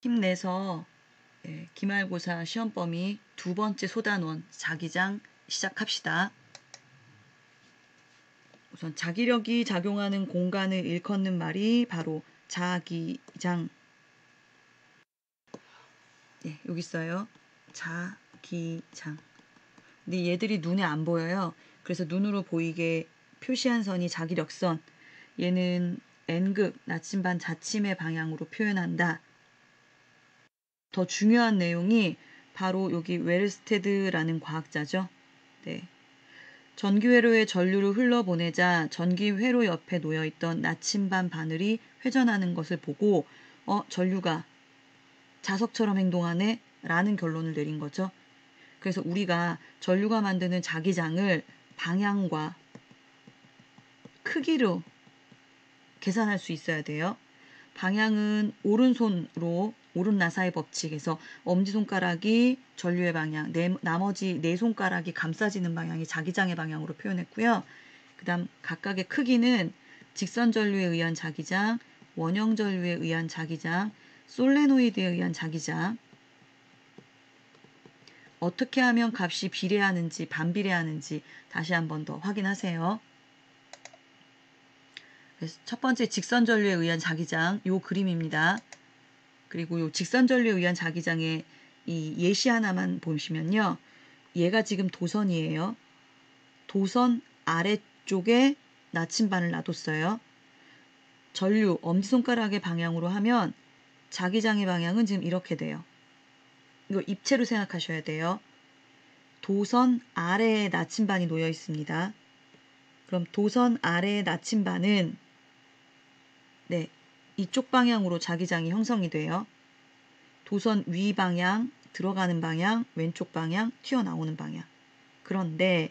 힘내서 기말고사 시험 범위 두 번째 소단원 자기장 시작합시다. 우선 자기력이 작용하는 공간을 일컫는 말이 바로 자기장. 여기 있어요. 자기장. 근데 얘들이 눈에 안 보여요. 그래서 눈으로 보이게 표시한 선이 자기력선. 얘는 N극 나침반 자침의 방향으로 표현한다. 더 중요한 내용이 바로 여기 웨르스테드라는 과학자죠. 전기회로에 전류를 흘러보내자 전기회로 옆에 놓여있던 나침반 바늘이 회전하는 것을 보고 전류가 자석처럼 행동하네 라는 결론을 내린 거죠. 그래서 우리가 전류가 만드는 자기장을 방향과 크기로 계산할 수 있어야 돼요. 방향은 오른손으로 오른나사의 법칙에서 엄지손가락이 전류의 방향, 나머지 네 손가락이 감싸지는 방향이 자기장의 방향으로 표현했고요. 그 다음 각각의 크기는 직선 전류에 의한 자기장, 원형 전류에 의한 자기장, 솔레노이드에 의한 자기장, 어떻게 하면 값이 비례하는지 반비례하는지 다시 한 번 더 확인하세요. 그래서 첫 번째 직선 전류에 의한 자기장 요 그림입니다. 그리고 요 직선 전류에 의한 자기장의 이 예시 하나만 보시면요. 얘가 지금 도선이에요. 도선 아래쪽에 나침반을 놔뒀어요. 전류 엄지손가락의 방향으로 하면 자기장의 방향은 지금 이렇게 돼요. 이거 입체로 생각하셔야 돼요. 도선 아래에 나침반이 놓여 있습니다. 그럼 도선 아래의 나침반은 이쪽 방향으로 자기장이 형성이 돼요. 도선 위 방향, 들어가는 방향, 왼쪽 방향, 튀어나오는 방향. 그런데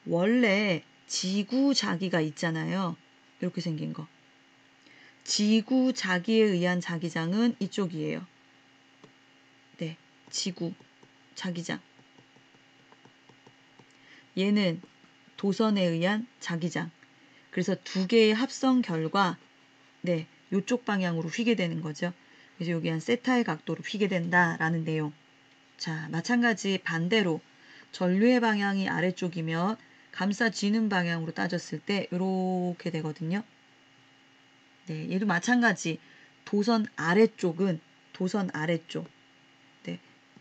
원래 지구 자기가 있잖아요. 이렇게 생긴 거. 지구 자기에 의한 자기장은 이쪽이에요. 지구 자기장. 얘는 도선에 의한 자기장. 그래서 두 개의 합성 결과 이쪽 방향으로 휘게 되는 거죠. 그래서 여기 한 세타의 각도로 휘게 된다라는 내용. 자, 마찬가지 반대로 전류의 방향이 아래쪽이면 감싸지는 방향으로 따졌을 때 이렇게 되거든요. 얘도 마찬가지. 도선 아래쪽은 도선 아래쪽.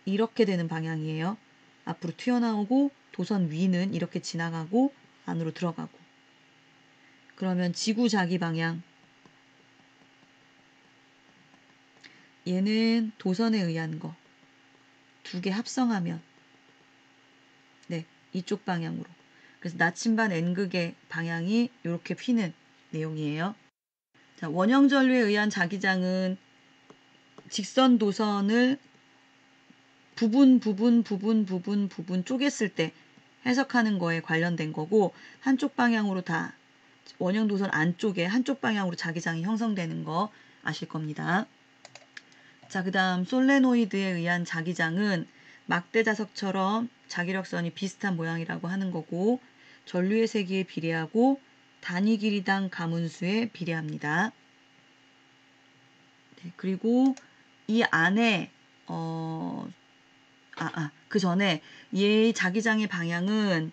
이렇게 되는 방향이에요. 앞으로 튀어나오고 도선 위는 이렇게 지나가고 안으로 들어가고. 그러면 지구 자기 방향. 얘는 도선에 의한 거. 두 개 합성하면 이쪽 방향으로. 그래서 나침반 N극의 방향이 이렇게 휘는 내용이에요. 자, 원형 전류에 의한 자기장은 직선 도선을 부분 쪼갰을 때 해석하는 거에 관련된 거고 한쪽 방향으로 다 원형 도선 안쪽에 한쪽 방향으로 자기장이 형성되는 거 아실 겁니다. 자, 그 다음 솔레노이드에 의한 자기장은 막대 자석처럼 자기력선이 비슷한 모양이라고 하는 거고 전류의 세기에 비례하고 단위 길이당 가문수에 비례합니다. 그리고 이 안에 그 전에 얘 자기장의 방향은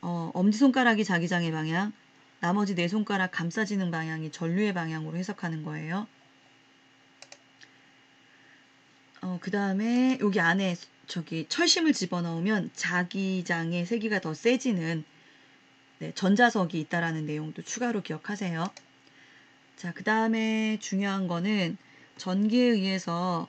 엄지손가락이 자기장의 방향, 나머지 네 손가락 감싸지는 방향이 전류의 방향으로 해석하는 거예요. 그 다음에 여기 안에 철심을 집어넣으면 자기장의 세기가 더 세지는 전자석이 있다라는 내용도 추가로 기억하세요. 자, 그 다음에 중요한 거는 전기에 의해서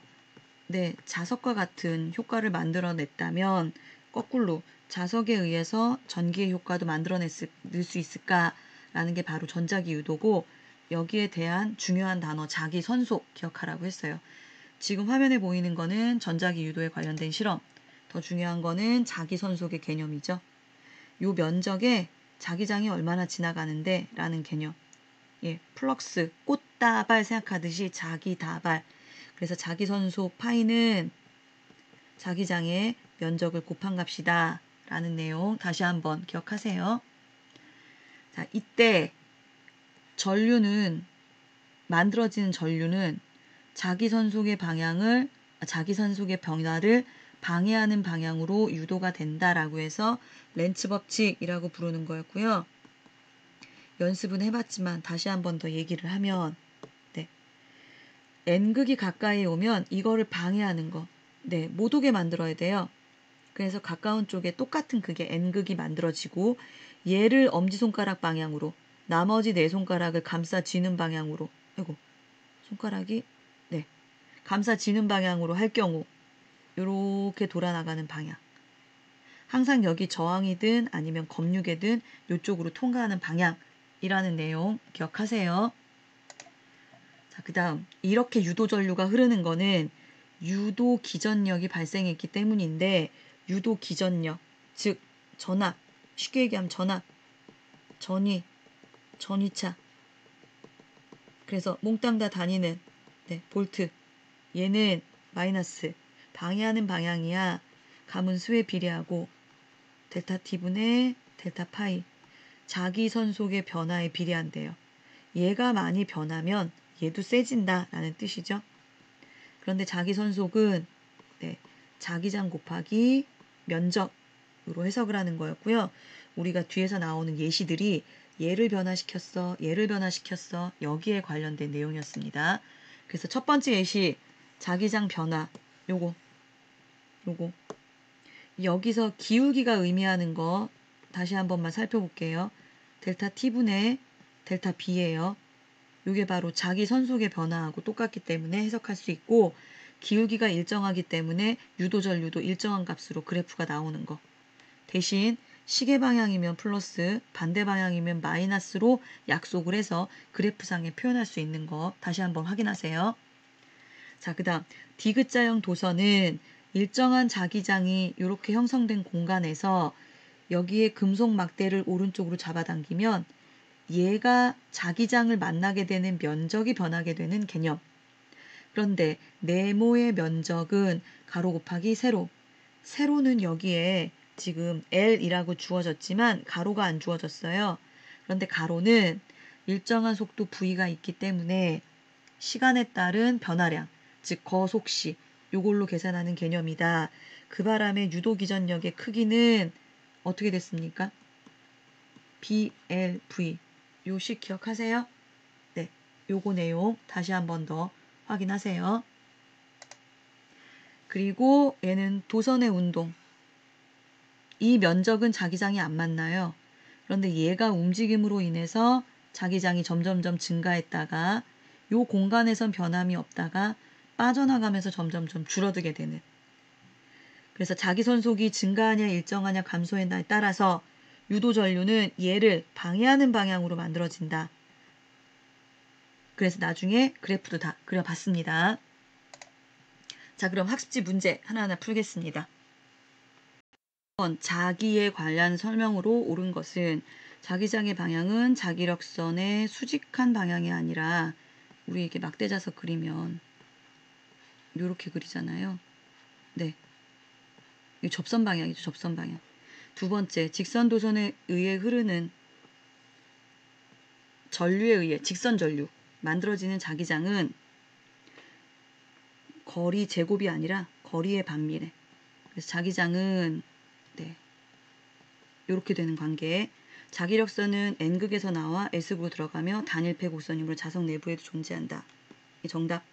자석과 같은 효과를 만들어냈다면 거꾸로 자석에 의해서 전기의 효과도 만들어낼 수 있을까라는 게 바로 전자기 유도고 여기에 대한 중요한 단어 자기선속 기억하라고 했어요. 지금 화면에 보이는 거는 전자기 유도에 관련된 실험. 더 중요한 거는 자기선속의 개념이죠. 요 면적에 자기장이 얼마나 지나가는데 라는 개념. 플럭스, 꽃다발 생각하듯이 자기다발. 그래서 자기선속 파이는 자기장의 면적을 곱한 값이다 라는 내용 다시 한번 기억하세요. 자, 이때 만들어지는 전류는 자기선속의 변화를 방해하는 방향으로 유도가 된다라고 해서 렌츠 법칙이라고 부르는 거였고요. 연습은 해봤지만 다시 한 번 더 얘기를 하면 네. N극이 가까이 오면 이거를 방해하는 거 네, 못 오게 만들어야 돼요. 그래서 가까운 쪽에 똑같은 극의 N극이 만들어지고 얘를 엄지손가락 방향으로 나머지 네 손가락을 감싸쥐는 방향으로 아이고 손가락이 네 감싸쥐는 방향으로 할 경우 이렇게 돌아나가는 방향 항상 여기 저항이든 아니면 검육이든 이쪽으로 통과하는 방향이라는 내용 기억하세요. 자, 그 다음 이렇게 유도전류가 흐르는 거는 유도 기전력이 발생했기 때문인데 유도 기전력 즉 전압 쉽게 얘기하면 전압 전위 전위차 그래서 몽땅 다 다니는 네, 볼트 얘는 마이너스 방해하는 방향이야 가문수에 비례하고 델타 T분의 델타 파이 자기선속의 변화에 비례한대요. 얘가 많이 변하면 얘도 세진다 라는 뜻이죠. 그런데 자기선속은 네, 자기장 곱하기 면적으로 해석을 하는 거였고요. 우리가 뒤에서 나오는 예시들이 얘를 변화시켰어 얘를 변화시켰어 여기에 관련된 내용이었습니다. 그래서 첫 번째 예시 자기장 변화 요거 여기서 기울기가 의미하는 거 다시 한 번만 살펴볼게요. 델타 T분의 델타 B예요. 이게 바로 자기선속의 변화하고 똑같기 때문에 해석할 수 있고 기울기가 일정하기 때문에 유도전류도 일정한 값으로 그래프가 나오는 거. 대신 시계 방향이면 플러스 반대 방향이면 마이너스로 약속을 해서 그래프상에 표현할 수 있는 거 다시 한번 확인하세요. 자, 그 다음 디귿자형 도선은 일정한 자기장이 이렇게 형성된 공간에서 여기에 금속 막대를 오른쪽으로 잡아당기면 얘가 자기장을 만나게 되는 면적이 변하게 되는 개념. 그런데 네모의 면적은 가로 곱하기 세로. 세로는 여기에 지금 L이라고 주어졌지만 가로가 안 주어졌어요. 그런데 가로는 일정한 속도 V가 있기 때문에 시간에 따른 변화량, 즉 거속시 요걸로 계산하는 개념이다. 그 바람에 유도기전력의 크기는 어떻게 됐습니까? BLV. 요식 기억하세요? 네, 요거 내용 다시 한 번 더 확인하세요. 그리고 얘는 도선의 운동. 이 면적은 자기장이 안 만나요. 그런데 얘가 움직임으로 인해서 자기장이 점점점 증가했다가 요 공간에선 변함이 없다가 빠져나가면서 점점점 줄어들게 되는. 그래서 자기선속이 증가하냐 일정하냐 감소했냐에 따라서 유도전류는 얘를 방해하는 방향으로 만들어진다. 그래서 나중에 그래프도 다 그려봤습니다. 자, 그럼 학습지 문제 하나하나 풀겠습니다. 자기에 관한 설명으로 옳은 것은 자기장의 방향은 자기력선의 수직한 방향이 아니라 우리 이렇게 막대자석 그리면 이렇게 그리잖아요. 네, 이 접선 방향이죠. 접선 방향. 두 번째, 직선 도선에 의해 흐르는 전류에 의해 직선 전류 만들어지는 자기장은 거리 제곱이 아니라 거리의 반비례. 그래서 자기장은 네, 이렇게 되는 관계. 자기력선은 N극에서 나와 S극으로 들어가며 단일패 곡선이므로 자석 내부에도 존재한다. 이 정답.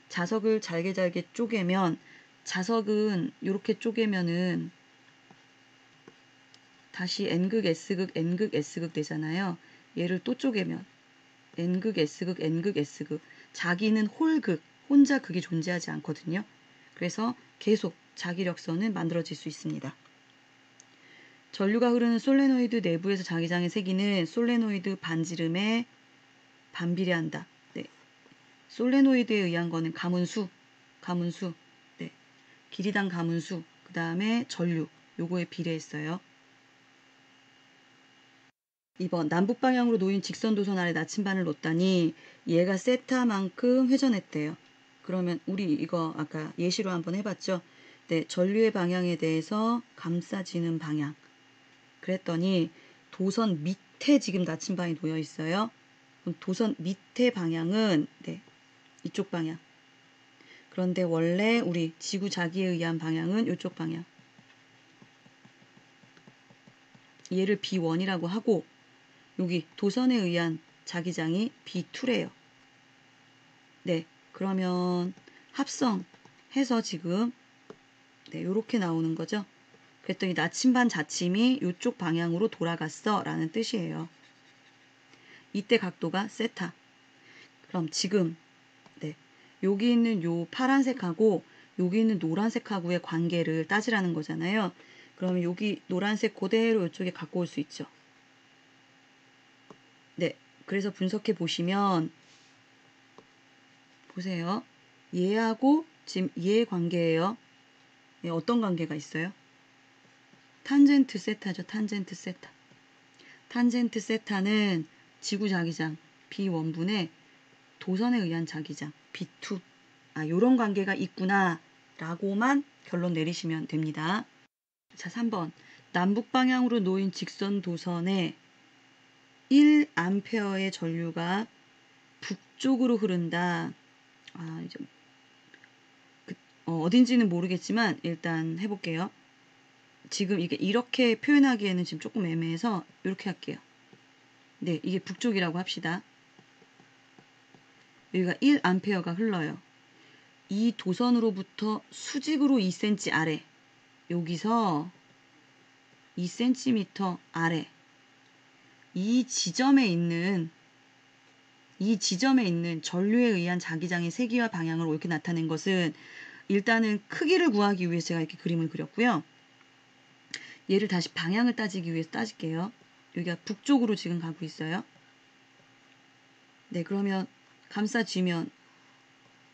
자석을 잘게 쪼개면 자석은 이렇게 쪼개면은 다시 N극 S극 N극 S극 되잖아요. 얘를 또 쪼개면 N극 S극 N극 S극 자기는 홀극 혼자 극이 존재하지 않거든요. 그래서 계속 자기력선은 만들어질 수 있습니다. 전류가 흐르는 솔레노이드 내부에서 자기장의 세기는 솔레노이드 반지름에 반비례한다. 네. 솔레노이드에 의한 거는 가문수, 네. 길이당 가문수, 그 다음에 전류, 요거에 비례했어요. 2번 남북 방향으로 놓인 직선 도선 아래 나침반을 놓다니 얘가 세타만큼 회전했대요. 그러면 우리 이거 아까 예시로 한번 해봤죠. 네, 전류의 방향에 대해서 감싸지는 방향. 그랬더니 도선 밑에 지금 나침반이 놓여 있어요. 그럼 도선 밑에 방향은 네, 이쪽 방향. 그런데 원래 우리 지구 자기에 의한 방향은 이쪽 방향. 얘를 B1이라고 하고 여기 도선에 의한 자기장이 B2래요. 네, 그러면 합성해서 지금 네, 요렇게 나오는 거죠. 그랬더니 나침반 자침이 이쪽 방향으로 돌아갔어 라는 뜻이에요. 이때 각도가 세타. 그럼 지금 네, 여기 있는 요 파란색하고 여기 있는 노란색하고의 관계를 따지라는 거잖아요. 그러면 여기 노란색 그대로 이쪽에 갖고 올 수 있죠. 네, 그래서 분석해 보시면 보세요. 얘하고 지금 얘의 관계예요. 예, 어떤 관계가 있어요? 탄젠트 세타죠. 탄젠트 세타. 탄젠트 세타는 지구 자기장 B1분의 도선에 의한 자기장 B2. 요런 관계가 있구나 라고만 결론 내리시면 됩니다. 자, 3번. 남북 방향으로 놓인 직선 도선에 1A의 전류가 북쪽으로 흐른다. 이제 어딘지는 모르겠지만 일단 해볼게요. 지금 이게 이렇게 표현하기에는 지금 조금 애매해서 이렇게 할게요. 네, 이게 북쪽이라고 합시다. 여기가 1A가 흘러요. 이 도선으로부터 수직으로 2cm 아래, 여기서 2cm 아래, 이 지점에 있는 전류에 의한 자기장의 세기와 방향을 이렇게 나타낸 것은 일단은 크기를 구하기 위해서 제가 이렇게 그림을 그렸고요. 얘를 다시 방향을 따지기 위해서 따질게요. 여기가 북쪽으로 지금 가고 있어요. 네, 그러면 감싸쥐면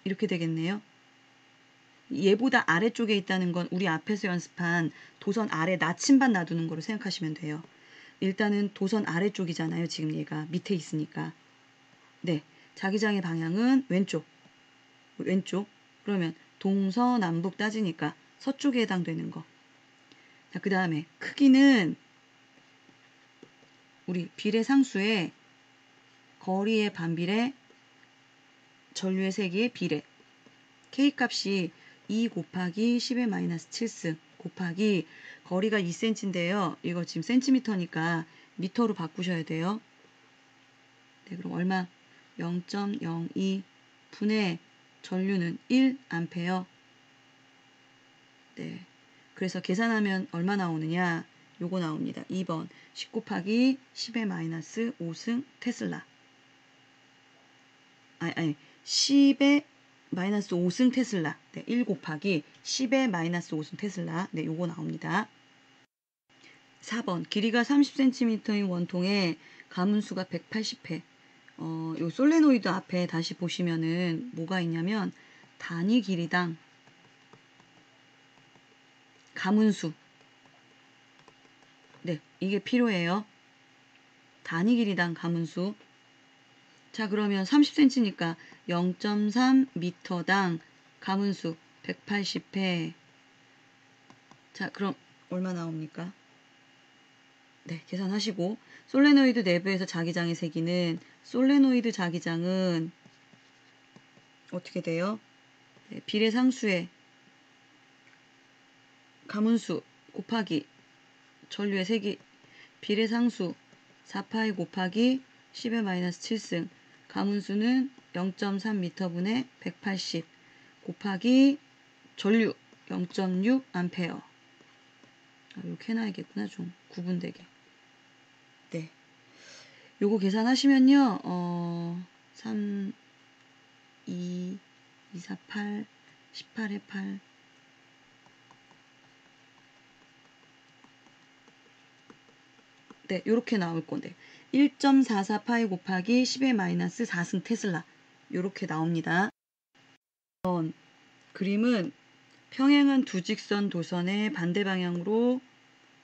이렇게 되겠네요. 얘보다 아래쪽에 있다는 건 우리 앞에서 연습한 도선 아래 나침반 놔두는 거로 생각하시면 돼요. 일단은 도선 아래쪽이잖아요. 지금 얘가 밑에 있으니까. 네, 자기장의 방향은 왼쪽. 그러면 동서남북 따지니까 서쪽에 해당되는 거. 자, 그 다음에 크기는 우리 비례 상수의 거리의 반비례 전류의 세기의 비례. K값이 2 곱하기 10의 마이너스 7승 곱하기 거리가 2cm인데요. 이거 지금 센티미터니까 미터로 바꾸셔야 돼요. 네, 그럼 얼마? 0.02 분의 전류는 1A. 네, 그래서 계산하면 얼마 나오느냐? 요거 나옵니다. 2번 10 곱하기 10의 마이너스 5승 테슬라. 10의 마이너스 5승 테슬라. 네, 1 곱하기 10의 마이너스 5승 테슬라. 네, 요거 나옵니다. 4번 길이가 30cm인 원통에 가문수가 180회. 요 솔레노이드 앞에 다시 보시면은 뭐가 있냐면 단위 길이당 가문수. 네, 이게 필요해요. 단위 길이당 가문수. 자, 그러면 30cm니까 0.3m당 가문수 180회. 자, 그럼 얼마 나옵니까? 네, 계산하시고 솔레노이드 내부에서 자기장의 세기는 솔레노이드 자기장은 어떻게 돼요? 네, 비례 상수의 가문수 곱하기 전류의 세기 비례 상수 4파이 곱하기 10의 마이너스 7승 가문수는 0.3m분의 180 곱하기 전류 0.6A. 이렇게 해놔야겠구나. 좀 구분되게. 네, 요거 계산하시면요. 3, 2, 2, 4, 8, 18에 8. 네, 요렇게 나올 건데 1.44파이 곱하기 10의 마이너스 4승 테슬라 요렇게 나옵니다. 그림은 평행한 두 직선 도선의 반대 방향으로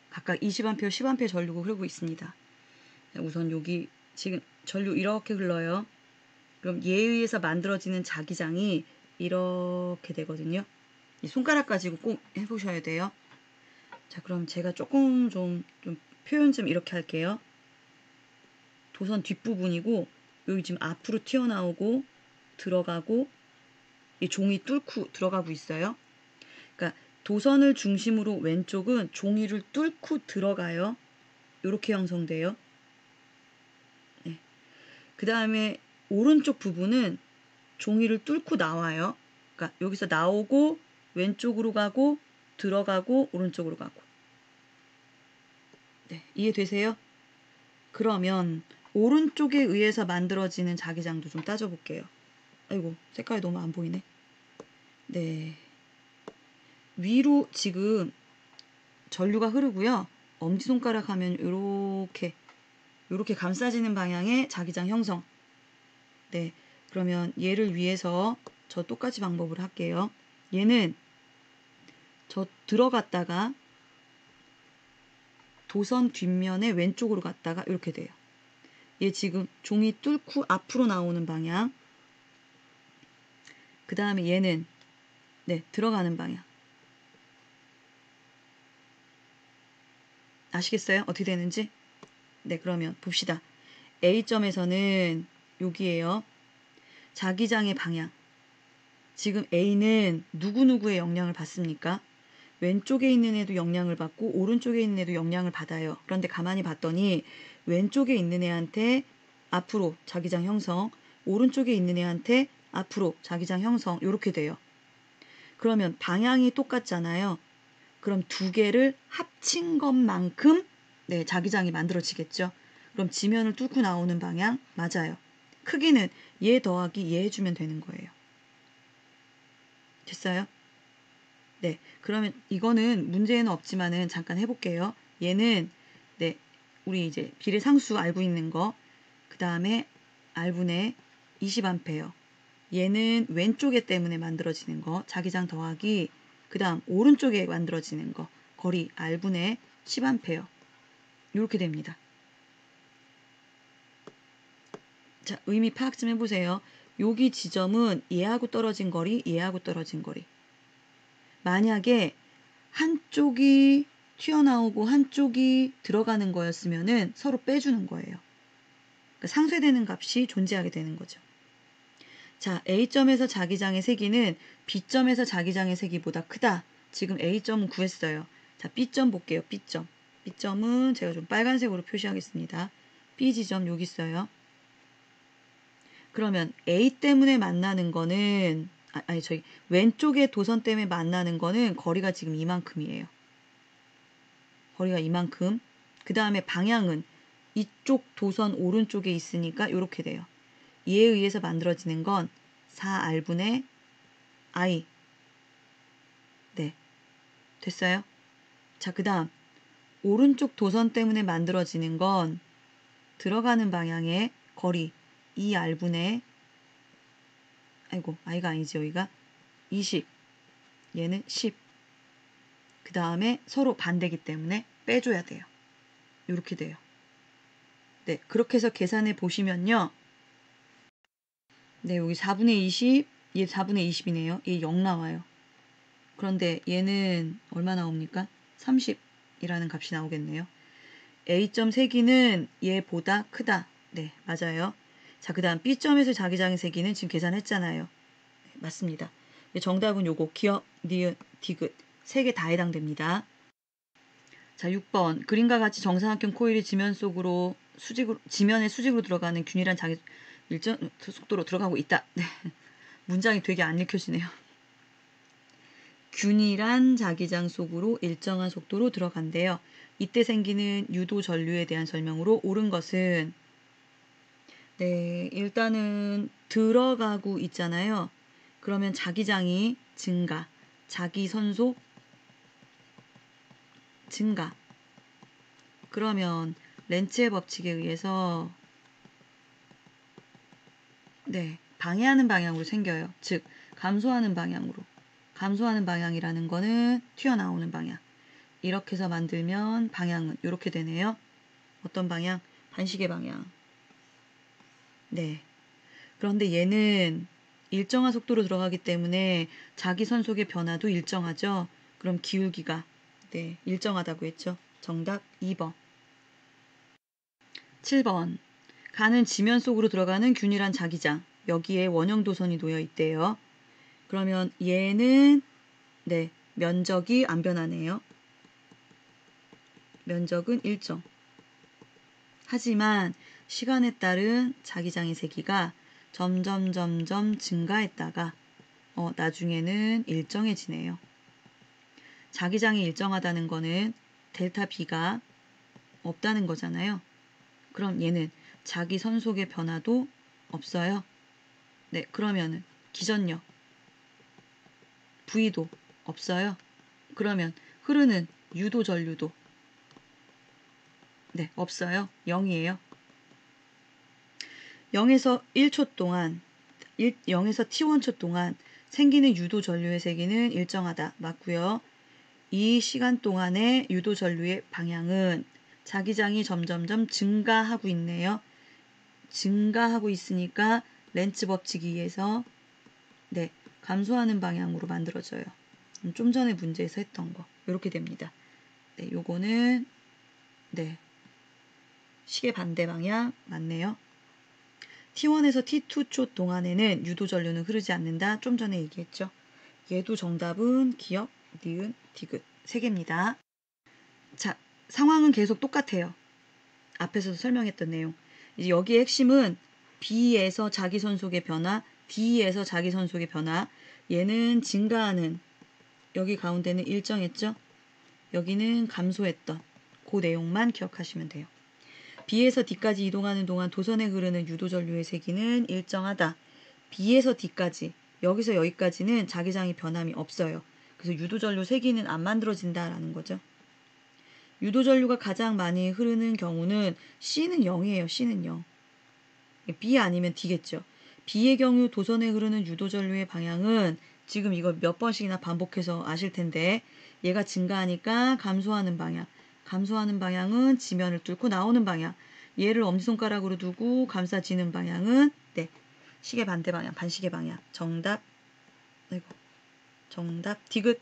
각각 20A, 10A 전류가 흐르고 있습니다. 우선 여기 지금 전류 이렇게 흘러요. 그럼 얘에 의해서 만들어지는 자기장이 이렇게 되거든요. 이 손가락 가지고 꼭 해보셔야 돼요. 자, 그럼 제가 조금 좀 표현 좀 이렇게 할게요. 도선 뒷부분이고 여기 지금 앞으로 튀어나오고 들어가고 이 종이 뚫고 들어가고 있어요. 그러니까 도선을 중심으로 왼쪽은 종이를 뚫고 들어가요. 이렇게 형성돼요. 네. 그 다음에 오른쪽 부분은 종이를 뚫고 나와요. 그러니까 여기서 나오고 왼쪽으로 가고 들어가고 오른쪽으로 가고. 네, 이해되세요? 그러면 오른쪽에 의해서 만들어지는 자기장도 좀 따져볼게요. 아이고, 색깔이 너무 안 보이네. 네. 위로 지금 전류가 흐르고요. 엄지손가락 하면 요렇게 감싸지는 방향의 자기장 형성. 네. 그러면 얘를 위해서 저 똑같이 방법을 할게요. 얘는 저 들어갔다가 도선 뒷면에 왼쪽으로 갔다가 이렇게 돼요. 얘 지금 종이 뚫고 앞으로 나오는 방향. 그 다음에 얘는 네, 들어가는 방향. 아시겠어요? 어떻게 되는지? 네, 그러면 봅시다. A점에서는 여기에요. 자기장의 방향. 지금 A는 누구누구의 영향을 받습니까? 왼쪽에 있는 애도 영향을 받고 오른쪽에 있는 애도 영향을 받아요. 그런데 가만히 봤더니 왼쪽에 있는 애한테 앞으로 자기장 형성, 오른쪽에 있는 애한테 앞으로 자기장 형성 이렇게 돼요. 그러면 방향이 똑같잖아요. 그럼 두 개를 합친 것만큼 네, 자기장이 만들어지겠죠. 그럼 지면을 뚫고 나오는 방향 맞아요. 크기는 얘 더하기 얘 해주면 되는 거예요. 됐어요? 네, 그러면 이거는 문제는 없지만은 잠깐 해볼게요. 얘는 네, 우리 이제 비례상수 알고 있는 거, 그 다음에 R분의 20A. 얘는 왼쪽에 때문에 만들어지는 거, 자기장 더하기, 그 다음 오른쪽에 만들어지는 거, 거리 R분의 10A. 이렇게 됩니다. 자, 의미 파악 좀 해보세요. 여기 지점은 얘하고 떨어진 거리, 얘하고 떨어진 거리. 만약에 한쪽이 튀어나오고 한쪽이 들어가는 거였으면은 서로 빼주는 거예요. 그러니까 상쇄되는 값이 존재하게 되는 거죠. 자, A점에서 자기장의 세기는 B점에서 자기장의 세기보다 크다. 지금 A점은 구했어요. 자, B점 볼게요. B점. B점은 제가 좀 빨간색으로 표시하겠습니다. B 지점 여기 있어요. 그러면 A 때문에 만나는 거는 왼쪽의 도선 때문에 만나는 거는 거리가 지금 이만큼이에요. 거리가 이만큼. 그 다음에 방향은 이쪽 도선 오른쪽에 있으니까 이렇게 돼요. 이에 의해서 만들어지는 건 4R분의 I. 네. 됐어요? 자, 그 다음 오른쪽 도선 때문에 만들어지는 건 들어가는 방향의 거리 2R분의 아이고, I가 아니지 여기가 20. 얘는 10. 그 다음에 서로 반대기 때문에 빼줘야 돼요. 이렇게 돼요. 네, 그렇게 해서 계산해 보시면요. 네, 여기 4분의 20, 얘 4분의 20이네요. 얘 0 나와요. 그런데 얘는 얼마 나옵니까? 30이라는 값이 나오겠네요. A점 세기는 얘보다 크다. 네, 맞아요. 자, 그 다음 B점에서 자기장의 세기는 지금 계산했잖아요. 네, 맞습니다. 정답은 요거 기역, 니은, 디귿 3개 다 해당됩니다. 자, 6번. 그림과 같이 정사각형 코일이 지면에 수직으로 들어가는 균일한 일정 속도로 들어가고 있다. 네. 문장이 되게 안 읽혀지네요. 균일한 자기장 속으로 일정한 속도로 들어간대요. 이때 생기는 유도 전류에 대한 설명으로 옳은 것은 네, 일단은 들어가고 있잖아요. 그러면 자기장이 증가, 자기 선속 증가. 그러면 렌츠의 법칙에 의해서 네, 방해하는 방향으로 생겨요. 즉, 감소하는 방향으로. 감소하는 방향이라는 거는 튀어나오는 방향. 이렇게 해서 만들면 방향은 이렇게 되네요. 어떤 방향? 반시계 방향. 네. 그런데 얘는 일정한 속도로 들어가기 때문에 자기 선속의 변화도 일정하죠. 그럼 기울기가 네, 일정하다고 했죠. 정답 2번. 7번. 가는 지면 속으로 들어가는 균일한 자기장. 여기에 원형 도선이 놓여 있대요. 그러면 얘는 네, 면적이 안 변하네요. 면적은 일정. 하지만 시간에 따른 자기장의 세기가 점점 증가했다가 나중에는 일정해지네요. 자기장이 일정하다는 거는 델타 B가 없다는 거잖아요. 그럼 얘는 자기 선속의 변화도 없어요. 네, 그러면은 기전력 V도 없어요. 그러면 흐르는 유도 전류도 네, 없어요. 0이에요. 0에서 1초 동안 0에서 T1초 동안 생기는 유도 전류의 세기는 일정하다. 맞고요. 이 시간 동안의 유도 전류의 방향은 자기장이 점점점 증가하고 있네요. 증가하고 있으니까 렌츠 법칙에 의해서 네, 감소하는 방향으로 만들어져요. 좀 전에 문제에서 했던 거 이렇게 됩니다. 네, 요거는 네, 시계 반대 방향 맞네요. T1에서 T2초 동안에는 유도 전류는 흐르지 않는다. 좀 전에 얘기했죠. 얘도 정답은 기역, 니은, 디귿 3개입니다. 자, 상황은 계속 똑같아요. 앞에서도 설명했던 내용. 이제 여기의 핵심은 B에서 자기 선속의 변화, D에서 자기 선속의 변화. 얘는 증가하는, 여기 가운데는 일정했죠? 여기는 감소했던 그 내용만 기억하시면 돼요. B에서 D까지 이동하는 동안 도선에 흐르는 유도 전류의 세기는 일정하다. B에서 D까지, 여기서 여기까지는 자기장의 변함이 없어요. 그래서 유도 전류 세기는 안 만들어진다라는 거죠. 유도 전류가 가장 많이 흐르는 경우는 C는 0이에요. C는 0. B 아니면 D겠죠. B의 경우 도선에 흐르는 유도 전류의 방향은 지금 이거 몇 번씩이나 반복해서 아실 텐데 얘가 증가하니까 감소하는 방향. 감소하는 방향은 지면을 뚫고 나오는 방향. 얘를 엄지손가락으로 두고 감싸지는 방향은 네, 시계 반대 방향, 반시계 방향. 정답. 아이고, 정답 디귿.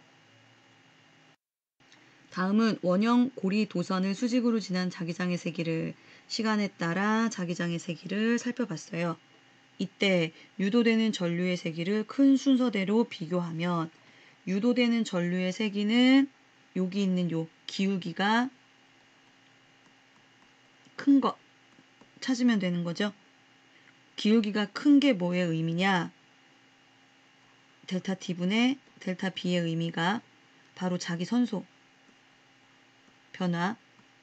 다음은 원형 고리 도선을 수직으로 지난 자기장의 세기를 시간에 따라 자기장의 세기를 살펴봤어요. 이때 유도되는 전류의 세기를 큰 순서대로 비교하면 유도되는 전류의 세기는 여기 있는 요 기울기가 큰 거 찾으면 되는 거죠. 기울기가 큰 게 뭐의 의미냐? 델타 T분의 델타 B의 의미가 바로 자기 선속 변화.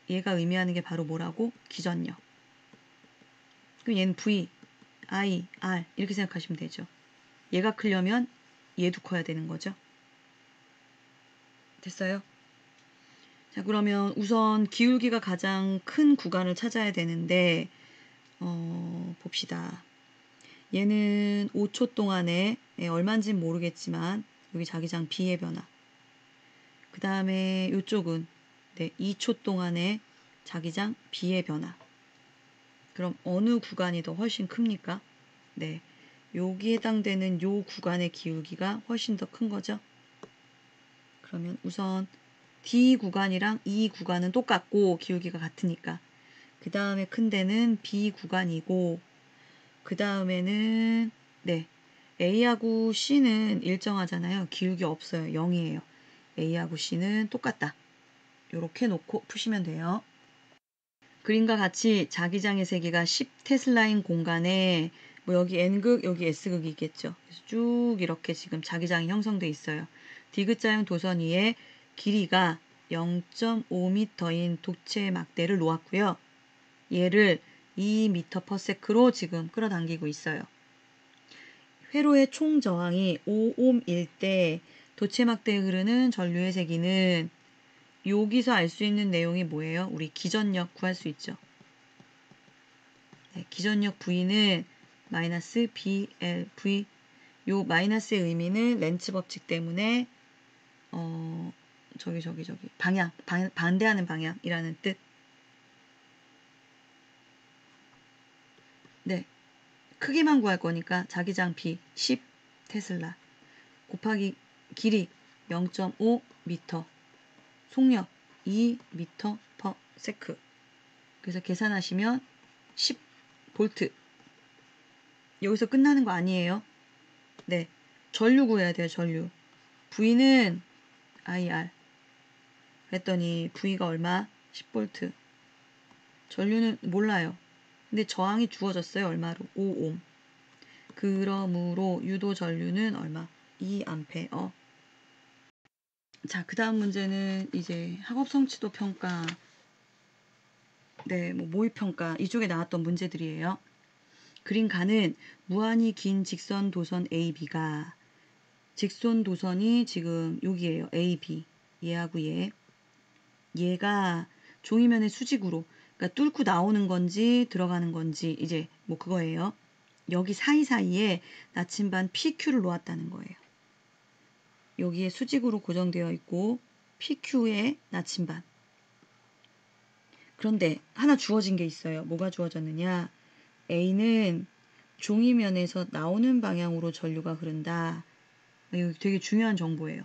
얘가 의미하는 게 바로 뭐라고? 기전력. 그럼 얘는 V, I, R 이렇게 생각하시면 되죠. 얘가 크려면 얘도 커야 되는 거죠. 됐어요? 자, 그러면 우선 기울기가 가장 큰 구간을 찾아야 되는데 봅시다. 얘는 5초 동안에 얼마인지는 모르겠지만 여기 자기장 B의 변화. 그 다음에 이쪽은 네, 2초 동안에 자기장 B의 변화. 그럼 어느 구간이 더 훨씬 큽니까? 네, 여기에 해당되는 요 구간의 기울기가 훨씬 더 큰 거죠. 그러면 우선 D 구간이랑 E 구간은 똑같고 기울기가 같으니까 그 다음에 큰 데는 B 구간이고 그 다음에는 네, A하고 C는 일정하잖아요. 기울기 없어요. 0이에요. A하고 C는 똑같다. 이렇게 놓고 푸시면 돼요. 그림과 같이 자기장의 세기가 10테슬라인 공간에 뭐 여기 N극, 여기 S극이 있겠죠. 그래서 쭉 이렇게 지금 자기장이 형성돼 있어요. 디귿자형 도선 위에 길이가 0.5m인 독채 막대를 놓았고요. 얘를 2m/s로 지금 끌어당기고 있어요. 회로의 총 저항이 5옴일 때 도체 막대에 흐르는 전류의 세기는 여기서 알 수 있는 내용이 뭐예요? 우리 기전력 구할 수 있죠. 네, 기전력 V는 마이너스 BLV. 요 마이너스의 의미는 렌츠 법칙 때문에 저기 방향, 반대하는 방향이라는 뜻. 네, 크기만 구할 거니까 자기장 B 10 테슬라 곱하기 길이 0.5m, 속력 2m/s. 그래서 계산하시면 10 볼트. 여기서 끝나는 거 아니에요. 네, 전류 구해야 돼요. 전류. V는 IR. 그랬더니 V가 얼마? 10V. 전류는 몰라요. 근데 저항이 주어졌어요. 얼마로? 5옴. 그러므로 유도 전류는 얼마? 2A. 자, 그 다음 문제는 이제 학업 성취도 평가, 네, 뭐 모의 평가 이쪽에 나왔던 문제들이에요. 그림 가는 무한히 긴 직선 도선 AB가 직선 도선이 지금 여기에요. AB. 얘하고 얘. 얘가 종이면의 수직으로 그러니까 뚫고 나오는 건지 들어가는 건지 이제 뭐 그거예요. 여기 사이사이에 나침반 PQ를 놓았다는 거예요. 여기에 수직으로 고정되어 있고 PQ에 나침반. 그런데 하나 주어진 게 있어요. 뭐가 주어졌느냐? A는 종이면에서 나오는 방향으로 전류가 흐른다. 이거 되게 중요한 정보예요.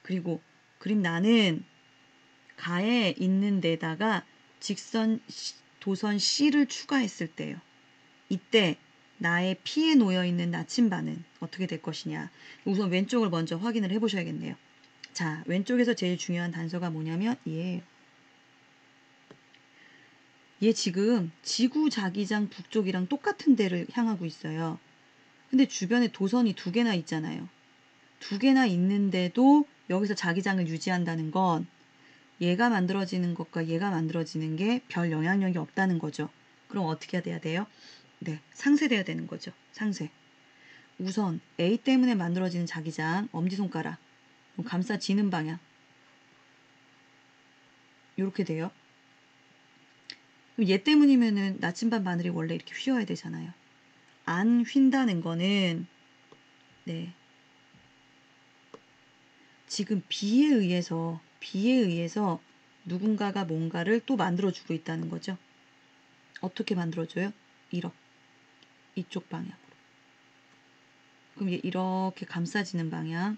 그리고 그림 나는 가에 있는 데다가 직선 도선 C를 추가했을 때요. 이때 나의 P에 놓여 있는 나침반은 어떻게 될 것이냐. 우선 왼쪽을 먼저 확인을 해보셔야겠네요. 자, 왼쪽에서 제일 중요한 단서가 뭐냐면 얘예요. 얘 지금 지구 자기장 북쪽이랑 똑같은 데를 향하고 있어요. 근데 주변에 도선이 2개나 있잖아요. 2개나 있는데도 여기서 자기장을 유지한다는 건 얘가 만들어지는 것과 얘가 만들어지는 게 별 영향력이 없다는 거죠. 그럼 어떻게 돼야 돼요? 네, 상쇄돼야 되는 거죠. 상쇄. 우선 A 때문에 만들어지는 자기장, 엄지손가락, 감싸지는 방향 이렇게 돼요. 그럼 얘 때문이면은 나침반 바늘이 원래 이렇게 휘어야 되잖아요. 안 휜다는 거는 네, 지금 B에 의해서 누군가가 뭔가를 또 만들어주고 있다는 거죠. 어떻게 만들어줘요? 이쪽 방향으로. 그럼 얘 이렇게 감싸지는 방향.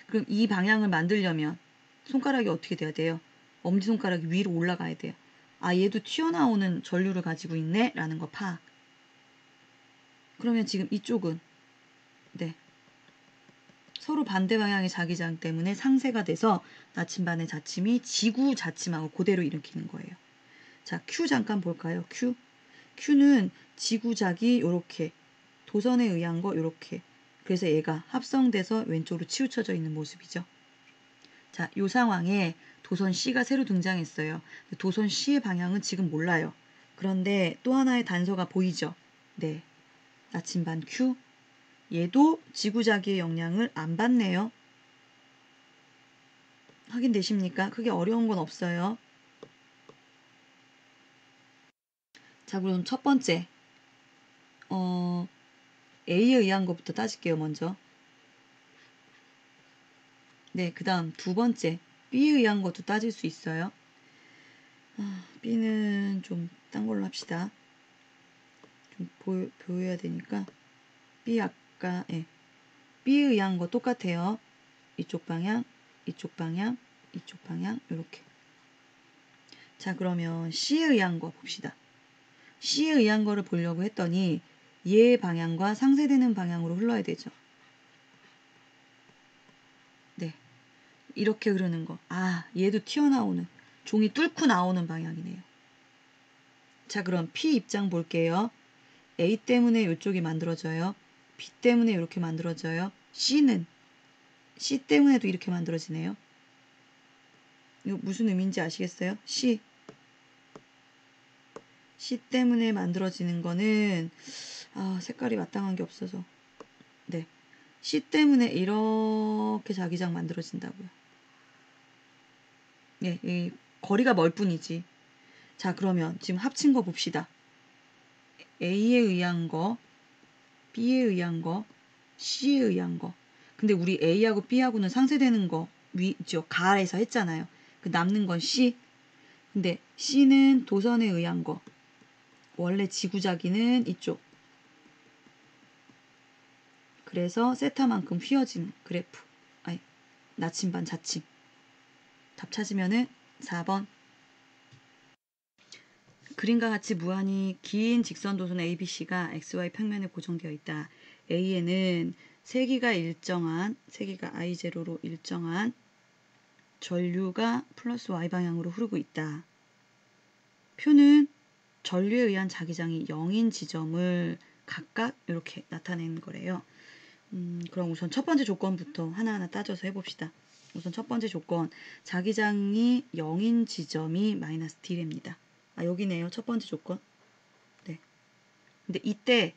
그럼 이 방향을 만들려면 손가락이 어떻게 돼야 돼요? 엄지손가락이 위로 올라가야 돼요. 아, 얘도 튀어나오는 전류를 가지고 있네? 라는 거 파악. 그러면 지금 이쪽은 네, 서로 반대 방향의 자기장 때문에 상쇄가 돼서 나침반의 자침이 지구 자침하고 그대로 일으키는 거예요. 자, Q 잠깐 볼까요? Q는 지구작이 요렇게 도선에 의한 거 요렇게 그래서 얘가 합성돼서 왼쪽으로 치우쳐져 있는 모습이죠. 자, 요 상황에 도선 C가 새로 등장했어요. 도선 C의 방향은 지금 몰라요. 그런데 또 하나의 단서가 보이죠? 네, 나침반 Q. 얘도 지구자기의 영향을 안 받네요. 확인되십니까? 크게 어려운 건 없어요. 자, 그럼 첫 번째 A에 의한 것부터 따질게요. 먼저. 네, 그 다음 두 번째 B에 의한 것도 따질 수 있어요. B는 좀 딴 걸로 합시다. 좀 보여야 되니까 B 아까 B에 의한 거 똑같아요. 이쪽 방향, 이쪽 방향, 이쪽 방향 이렇게. 자, 그러면 C에 의한 거 봅시다. C에 의한 거를 보려고 했더니 얘의 방향과 상쇄되는 방향으로 흘러야 되죠. 네, 이렇게 흐르는 거. 아, 얘도 튀어나오는 종이 뚫고 나오는 방향이네요. 자, 그럼 P 입장 볼게요. A 때문에 이쪽이 만들어져요. B 때문에 이렇게 만들어져요. C는 C 때문에도 이렇게 만들어지네요. 이거 무슨 의미인지 아시겠어요? C 때문에 만들어지는 거는 색깔이 마땅한 게 없어서 네, C 때문에 이렇게 자기장 만들어진다고요. 네, 이 거리가 멀 뿐이지. 자, 그러면 지금 합친 거 봅시다. A에 의한 거, B에 의한 거, C에 의한 거. 근데 우리 A하고 B하고는 상쇄되는 거 위죠. 가에서 했잖아요. 그 남는 건 C. 근데 C는 도선에 의한 거. 원래 지구자기는 이쪽. 그래서 세타만큼 휘어지는 그래프. 아니, 나침반 자침. 답 찾으면은 4번. 그림과 같이 무한히 긴 직선 도선 ABC가 XY 평면에 고정되어 있다. A에는 세기가 I0로 일정한 전류가 플러스 Y 방향으로 흐르고 있다. 표는 전류에 의한 자기장이 0인 지점을 각각 이렇게 나타내는 거래요. 그럼 우선 첫 번째 조건부터 하나하나 따져서 해봅시다. 우선 첫 번째 조건, 자기장이 0인 지점이 마이너스 D랍니다. 여기네요. 첫 번째 조건. 네. 근데 이때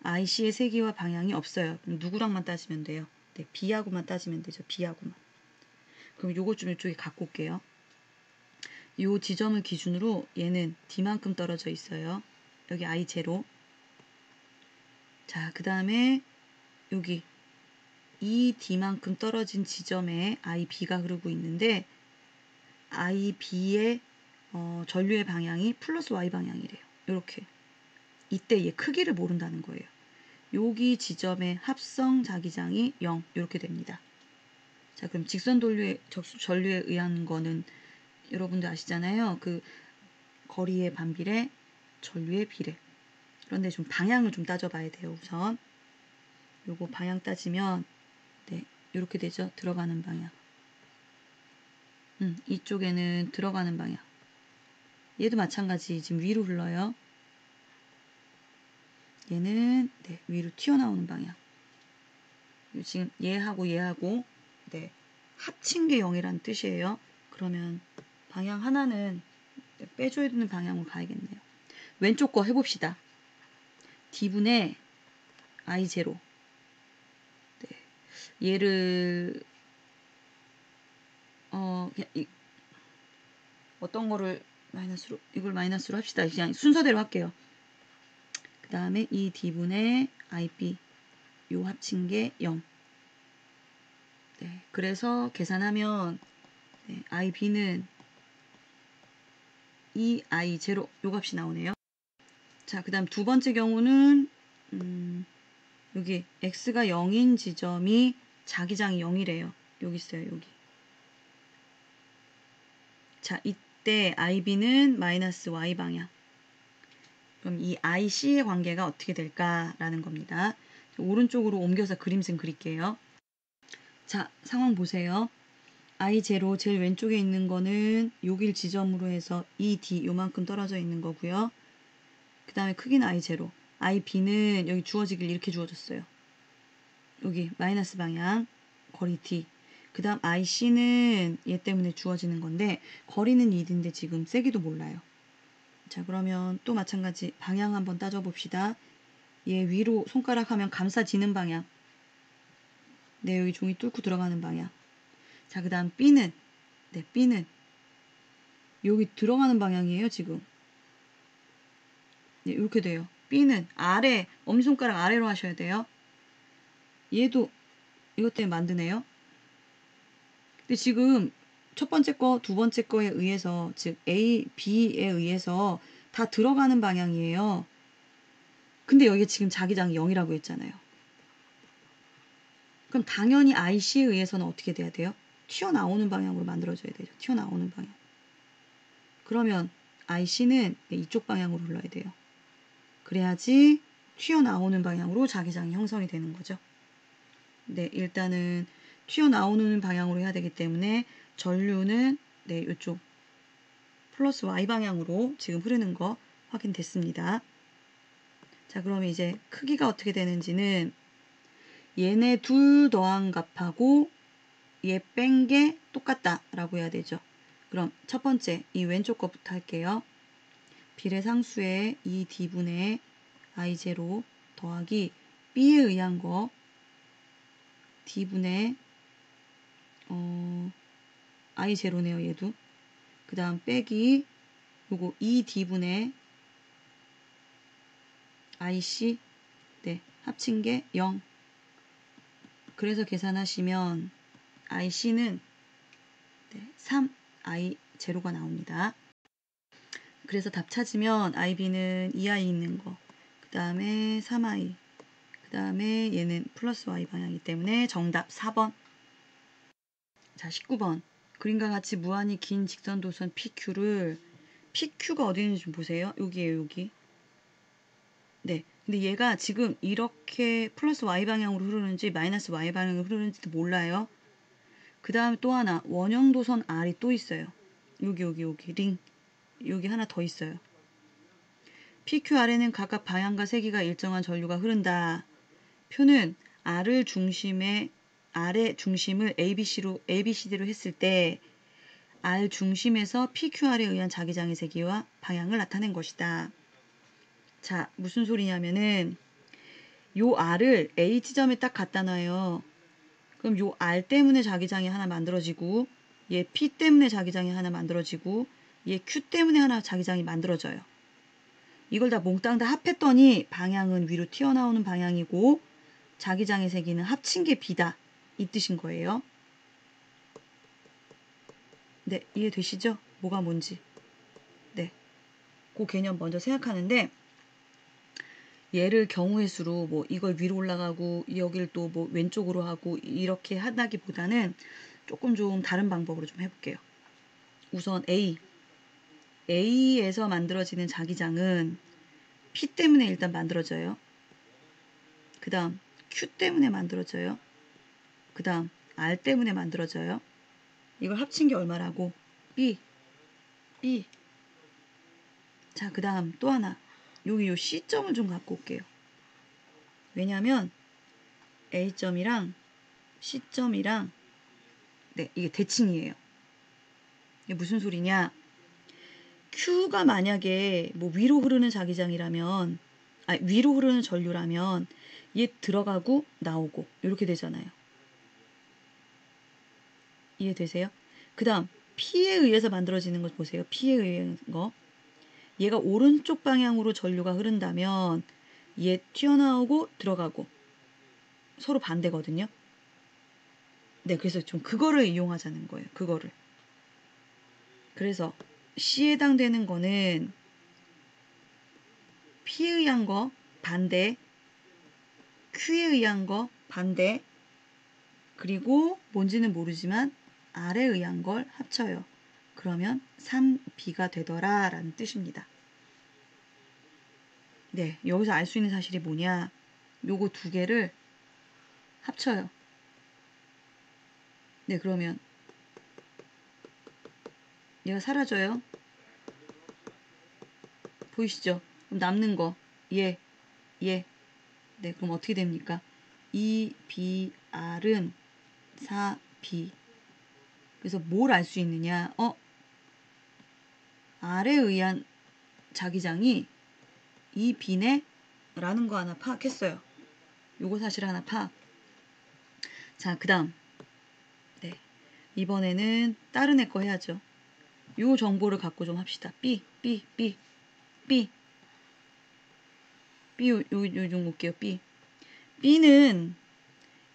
IC의 세기와 방향이 없어요. 그럼 누구랑만 따지면 돼요? 네, B하고만 따지면 되죠. B하고만. 그럼 요거 좀 이쪽에 갖고 올게요. 요 지점을 기준으로 얘는 D만큼 떨어져 있어요. 여기 I0. 자, 그 다음에 여기 이 D만큼 떨어진 지점에 IB가 흐르고 있는데 IB의 전류의 방향이 플러스 Y 방향이래요. 이렇게. 이때 얘 크기를 모른다는 거예요. 여기 지점의 합성 자기장이 0 이렇게 됩니다. 자, 그럼 직선 전류에 의한 거는 여러분들 아시잖아요. 그 거리의 반비례, 전류의 비례. 그런데 좀 방향을 좀 따져봐야 돼요. 우선 요거 방향 따지면 네, 이렇게 되죠. 들어가는 방향. 이쪽에는 들어가는 방향. 얘도 마찬가지. 지금 위로 흘러요. 얘는 네, 위로 튀어나오는 방향. 지금 얘하고 네, 합친 게 0이라는 뜻이에요. 그러면 방향 하나는 빼줘야 되는 방향으로 가야겠네요. 왼쪽 거 해봅시다. D분의 I0. 네, 얘를 어떤 거를 마이너스로, 이걸 마이너스로 합시다. 그냥 순서대로 할게요. 그 다음에 이 D분의 IB 요 합친 게 0. 네, 그래서 계산하면 네, IB는 이 I0 요 값이 나오네요. 자, 그 다음 두 번째 경우는 여기 X가 0인 지점이 자기장이 0이래요. 여기 있어요. 여기. 자, 이때 IB는 마이너스 Y 방향. 그럼 이 IC의 관계가 어떻게 될까라는 겁니다. 오른쪽으로 옮겨서 그림선 그릴게요. 자, 상황 보세요. I0 제일 왼쪽에 있는 거는 여길 지점으로 해서 ED 요만큼 떨어져 있는 거고요. 그 다음에 크기는 I0. IB는 여기 주어지길 이렇게 주어졌어요. 여기 마이너스 방향 거리 D. 그 다음 IC는 얘 때문에 주어지는 건데 거리는 2D인데 지금 세기도 몰라요. 자, 그러면 또 마찬가지 방향 한번 따져봅시다. 얘 위로 손가락 하면 감싸지는 방향. 네, 여기 종이 뚫고 들어가는 방향. 자, 그 다음 B는 네, B는 여기 들어가는 방향이에요, 지금. 네, 이렇게 돼요. B는 아래, 엄지손가락 아래로 하셔야 돼요. 얘도 이것 때문에 만드네요. 근데 지금 첫 번째 거, 두 번째 거에 의해서, 즉 A, B에 의해서 다 들어가는 방향이에요. 근데 여기 지금 자기장이 0이라고 했잖아요. 그럼 당연히 IC에 의해서는 어떻게 돼야 돼요? 튀어나오는 방향으로 만들어줘야 되죠. 튀어나오는 방향. 그러면 IC는 이쪽 방향으로 흘러야 돼요. 그래야지 튀어나오는 방향으로 자기장이 형성이 되는 거죠. 네, 일단은 튀어나오는 방향으로 해야 되기 때문에 전류는 네, 이쪽 플러스 Y 방향으로 지금 흐르는 거 확인됐습니다. 자, 그러면 이제 크기가 어떻게 되는지는 얘네 둘 더한 값하고 얘 뺀 게 똑같다 라고 해야 되죠. 그럼 첫 번째 이 왼쪽 거부터 할게요. 비례상수의 2D분의 I0 더하기 B에 의한 거 D분의 I0네요. 얘도. 그 다음 빼기 요거 2D분의 IC 네, 합친 게 0. 그래서 계산하시면 IC는 네, 3I0가 나옵니다. 그래서 답 찾으면 IB는 2I 있는 거, 그 다음에 3I, 그 다음에 얘는 플러스 Y 방향이기 때문에 정답 4번. 자, 19번. 그림과 같이 무한히 긴 직선 도선 PQ를 PQ가 어디 있는지 좀 보세요. 여기에요, 여기. 네. 근데 얘가 지금 이렇게 플러스 Y 방향으로 흐르는지 마이너스 Y 방향으로 흐르는지도 몰라요. 그 다음에 또 하나 원형도선 R이 또 있어요. 여기 링. 여기 하나 더 있어요. PQR에는 각각 방향과 세기가 일정한 전류가 흐른다. 표는 R의 중심을 ABCD로 했을 때 R 중심에서 PQR에 의한 자기장의 세기와 방향을 나타낸 것이다. 자, 무슨 소리냐면은 요 R을 A 지점에 딱 갖다 놔요. 그럼 요 R 때문에 자기장이 하나 만들어지고 얘 P 때문에 자기장이 하나 만들어지고 얘 Q 때문에 하나 자기장이 만들어져요. 이걸 다 몽땅 다 합했더니 방향은 위로 튀어나오는 방향이고 자기장의 세기는 합친 게 B다. 이 뜻인 거예요. 네, 이해되시죠? 뭐가 뭔지. 네, 그 개념 먼저 생각하는데 얘를 경우의 수로 뭐 이걸 위로 올라가고 여길 또 뭐 왼쪽으로 하고 이렇게 하다기보다는 조금 좀 다른 방법으로 좀 해볼게요. 우선 A에서 만들어지는 자기장은 P 때문에 일단 만들어져요. 그 다음 Q 때문에 만들어져요. 그 다음 R 때문에 만들어져요. 이걸 합친 게 얼마라고? B. 자, 그 다음 또 하나. 여기 요 C점을 좀 갖고 올게요. 왜냐면 A점이랑 C점이랑 네, 이게 대칭이에요. 이게 무슨 소리냐? Q가 만약에 뭐 위로 흐르는 자기장이라면 위로 흐르는 전류라면 얘 들어가고 나오고 이렇게 되잖아요. 이해되세요? 그 다음 P에 의해서 만들어지는 거 보세요. P에 의한 거. 얘가 오른쪽 방향으로 전류가 흐른다면 얘 튀어나오고 들어가고 서로 반대거든요. 네, 그래서 좀 그거를 이용하자는 거예요. 그거를. 그래서 C에 해당되는 거는 P에 의한 거 반대, Q에 의한 거 반대, 그리고 뭔지는 모르지만 R에 의한 걸 합쳐요. 그러면 3B가 되더라 라는 뜻입니다. 네, 여기서 알 수 있는 사실이 뭐냐? 요거 두 개를 합쳐요. 네, 그러면 얘가 사라져요. 보이시죠? 그럼 남는 거 얘. 네, 그럼 어떻게 됩니까? 2BR은 4B. 그래서 뭘 알 수 있느냐? R에 의한 자기장이 2B네? 라는 거 하나 파악했어요. 요거 사실 하나 파악. 자, 그 다음. 네. 이번에는 다른 애 거 해야죠. 요 정보를 갖고 좀 합시다. B. 요 좀 볼게요. B는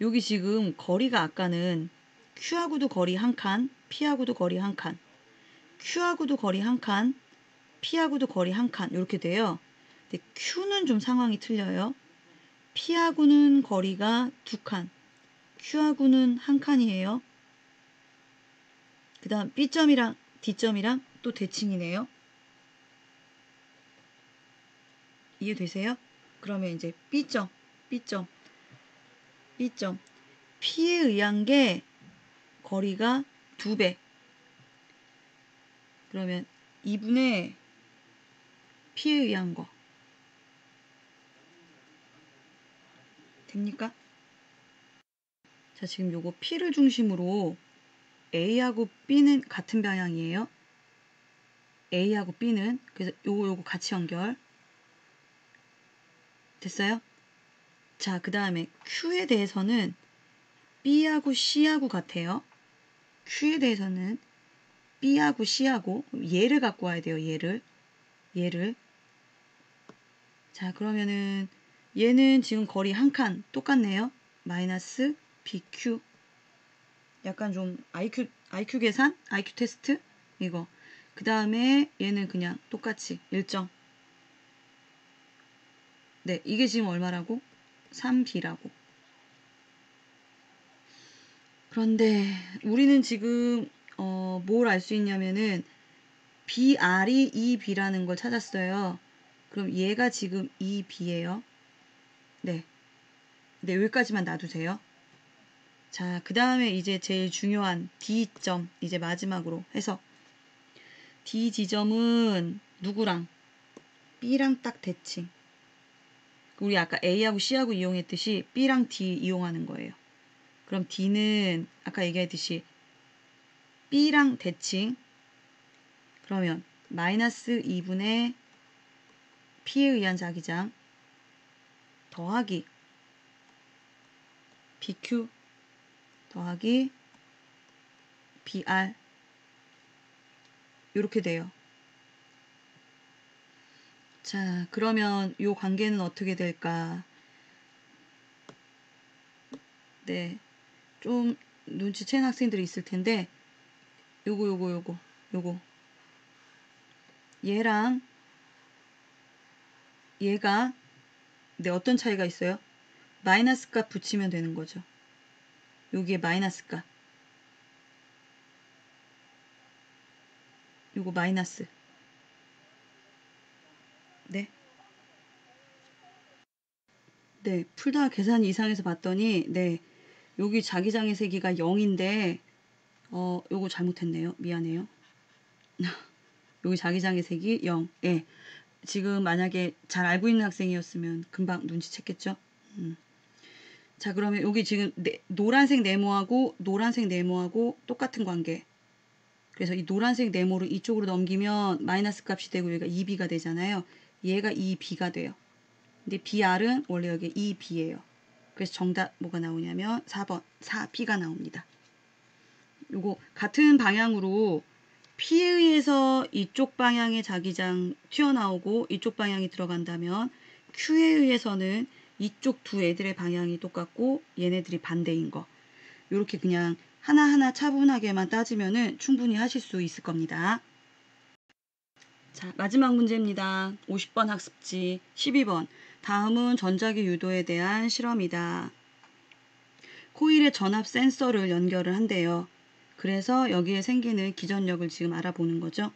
여기 지금 거리가 아까는 Q하고도 거리 한 칸, P하고도 거리 한 칸, Q하고도 거리 한 칸, P하고도 거리 한 칸 이렇게 돼요. 근데 Q는 좀 상황이 틀려요. P하고는 거리가 두 칸, Q하고는 한 칸이에요. 그 다음 B점이랑 D점이랑 또 대칭이네요. 이해되세요? 그러면 이제 B점. P에 의한 게 거리가 2배. 그러면 2분의 P에 의한 거. 됩니까? 자, 지금 요거 P를 중심으로 A하고 B는 같은 방향이에요. A하고 B는. 그래서 요거 같이 연결. 됐어요? 자, 그 다음에 Q에 대해서는 B하고 C하고 같아요. Q에 대해서는 B하고 C하고 얘를 갖고 와야 돼요. 얘를. 자, 그러면은 얘는 지금 거리 한 칸 똑같네요. 마이너스 BQ. 약간 좀 IQ 계산? IQ 테스트? 이거. 그 다음에 얘는 그냥 똑같이 일정. 네, 이게 지금 얼마라고? 3B라고. 그런데 우리는 지금 뭘 알 수 있냐면은 BR이 2B라는 걸 찾았어요. 그럼 얘가 지금 2B예요. 네. 네, 여기까지만 놔두세요. 자, 그 다음에 이제 제일 중요한 D점, 이제 마지막으로 해서 D 지점은 누구랑? B랑 딱 대칭. 우리 아까 A하고 C하고 이용했듯이 B랑 D 이용하는 거예요. 그럼 D는 아까 얘기했듯이 B랑 대칭. 그러면 마이너스 2분의 P에 의한 자기장 더하기 BQ 더하기 BR 이렇게 돼요. 자, 그러면 이 관계는 어떻게 될까? 네, 좀 눈치챈 학생들이 있을 텐데 요거 얘랑 얘가 네, 어떤 차이가 있어요? 마이너스 값 붙이면 되는 거죠. 여기에 마이너스 값. 요거 마이너스. 네. 네, 풀다 계산 이상해서 봤더니 네, 여기 자기장의 세기가 0인데 요거 잘못했네요. 미안해요. 여기 자기장의 색이 0. 예. 지금 만약에 잘 알고 있는 학생이었으면 금방 눈치챘겠죠? 자, 그러면 여기 지금 노란색 네모하고 노란색 네모하고 똑같은 관계. 그래서 이 노란색 네모를 이쪽으로 넘기면 마이너스 값이 되고 여기가 2B가 되잖아요. 얘가 2B가 돼요. 근데 BR은 원래 여기 2B예요. 그래서 정답 뭐가 나오냐면 4번 4B가 나옵니다. 요거 같은 방향으로 P에 의해서 이쪽 방향의 자기장 튀어나오고 이쪽 방향이 들어간다면 Q에 의해서는 이쪽 두 애들의 방향이 똑같고 얘네들이 반대인 거. 이렇게 그냥 하나하나 차분하게만 따지면은 충분히 하실 수 있을 겁니다. 자, 마지막 문제입니다. 50번 학습지 12번. 다음은 전자기 유도에 대한 실험이다. 코일에 전압 센서를 연결을 한대요. 그래서 여기에 생기는 기전력을 지금 알아보는 거죠.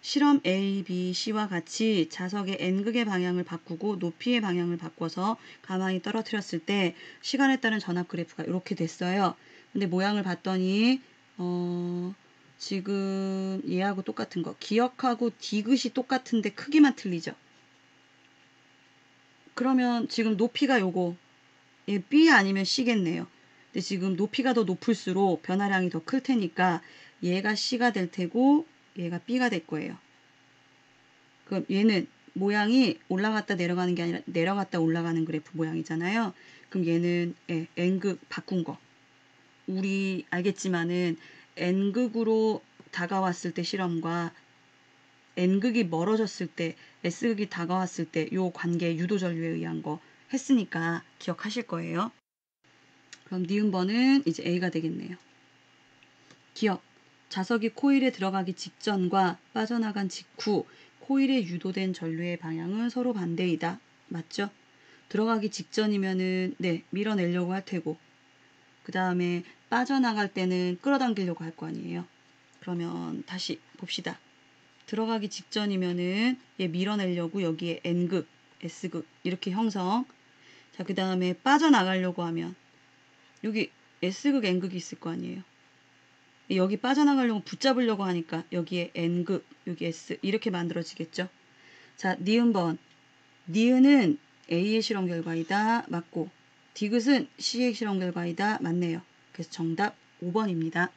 실험 A, B, C와 같이 자석의 N극의 방향을 바꾸고 높이의 방향을 바꿔서 가만히 떨어뜨렸을 때 시간에 따른 전압 그래프가 이렇게 됐어요. 근데 모양을 봤더니 지금 얘하고 똑같은 거. 기역하고 디귿이 똑같은데 크기만 틀리죠. 그러면 지금 높이가 요거 얘 B 아니면 C겠네요. 근데 지금 높이가 더 높을수록 변화량이 더 클 테니까 얘가 C가 될 테고 얘가 B가 될 거예요. 그럼 얘는 모양이 올라갔다 내려가는 게 아니라 내려갔다 올라가는 그래프 모양이잖아요. 그럼 얘는 N극 바꾼 거. 우리 알겠지만은 N극으로 다가왔을 때 실험과 N극이 멀어졌을 때 S극이 다가왔을 때 요 관계 유도전류에 의한 거 했으니까 기억하실 거예요. 그럼 니은번은 이제 A가 되겠네요. 기억. 자석이 코일에 들어가기 직전과 빠져나간 직후 코일에 유도된 전류의 방향은 서로 반대이다. 맞죠? 들어가기 직전이면은 네, 밀어내려고 할 테고 그 다음에 빠져나갈 때는 끌어당기려고 할 거 아니에요. 그러면 다시 봅시다. 들어가기 직전이면은 얘 밀어내려고 여기에 N극, S극 이렇게 형성. 자, 그 다음에 빠져나가려고 하면 여기 S극, N극이 있을 거 아니에요. 여기 빠져나가려고 붙잡으려고 하니까 여기에 N극, 여기 S 이렇게 만들어지겠죠. 자, 니은번. 니은은 A의 실험 결과이다. 맞고 디귿은 C의 실험 결과이다. 맞네요. 그래서 정답 5번입니다.